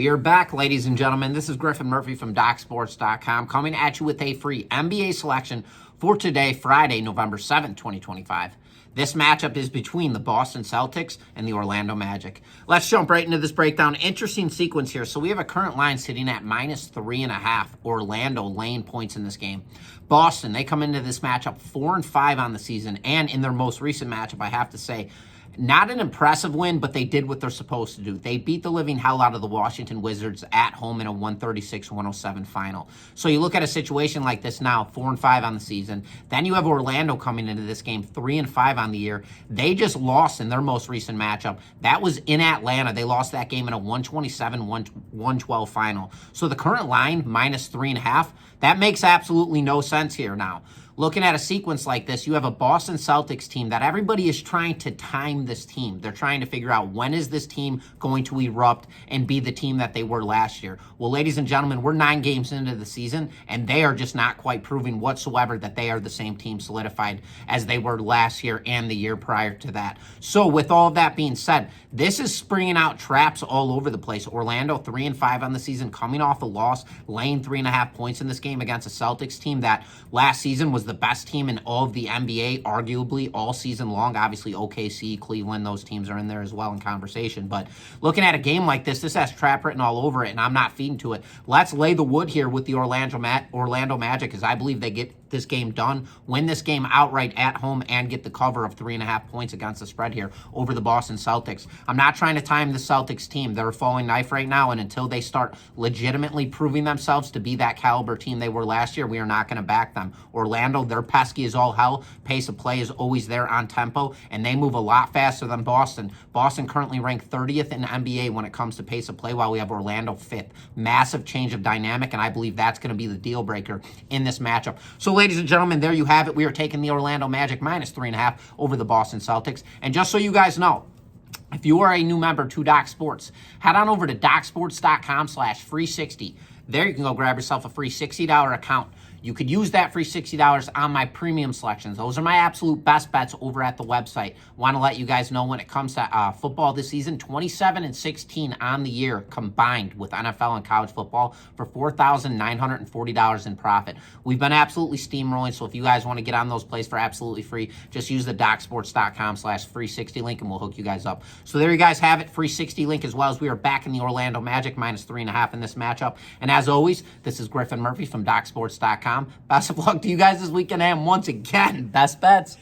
We are back, ladies and gentlemen. This is Griffin Murphy from DocSports.com coming at you with a free NBA selection for today, Friday, November 7th, 2025. This matchup is between the Boston Celtics and the Orlando Magic. Let's jump right into this breakdown. Interesting sequence here. So we have a current line sitting at -3.5. Orlando laying points in this game. Boston, they come into this matchup 4-5 on the season, and in their most recent matchup, I have to say, not an impressive win, but they did what they're supposed to do. They beat the living hell out of the Washington Wizards at home in a 136-107 final. So you look at a situation like this now, 4-5 on the season. Then you have Orlando coming into this game 3-5 on the year. They just lost in their most recent matchup. That was in Atlanta. They lost that game in a 127-112 final. So the current line, -3.5, that makes absolutely no sense here now. Looking at a sequence like this, you have a Boston Celtics team that everybody is trying to time this team. They're trying to figure out when is this team going to erupt and be the team that they were last year. Well, ladies and gentlemen, we're 9 games into the season, and they are just not quite proving whatsoever that they are the same team solidified as they were last year and the year prior to that. So with all of that being said, this is springing out traps all over the place. Orlando 3-5 on the season, coming off a loss, laying 3.5 points in this game against a Celtics team that last season was the best team in all of the NBA, arguably all season long. Obviously, OKC, Cleveland, those teams are in there as well in conversation. But looking at a game like this has trap written all over it, and I'm not feeding to it. Let's lay the wood here with the Orlando Magic, because I believe they get this game done, win this game outright at home, and get the cover of 3.5 points against the spread here over the Boston Celtics. I'm not trying to time the Celtics team. They're a falling knife right now, and until they start legitimately proving themselves to be that caliber team they were last year, we are not going to back them. Orlando, they're pesky as all hell. Pace of play is always there on tempo, and they move a lot faster than Boston. Boston currently ranked 30th in the NBA when it comes to pace of play, while we have Orlando 5th. Massive change of dynamic, and I believe that's going to be the deal breaker in this matchup. So, ladies and gentlemen, there you have it. We are taking the Orlando Magic -3.5 over the Boston Celtics. And just so you guys know, if you are a new member to Doc Sports, head on over to DocSports.com/free60. There you can go grab yourself a free $60 account. You could use that free $60 on my premium selections. Those are my absolute best bets over at the website. Want to let you guys know when it comes to football this season, 27-16 on the year combined with NFL and college football for $4,940 in profit. We've been absolutely steamrolling, so if you guys want to get on those plays for absolutely free, just use the DocSports.com/free60 link and we'll hook you guys up. So there you guys have it, free 60 link, as well as we are back in the Orlando Magic -3.5 in this matchup. And as always, this is Griffin Murphy from DocSports.com. Best of luck to you guys this weekend, and once again, best bets.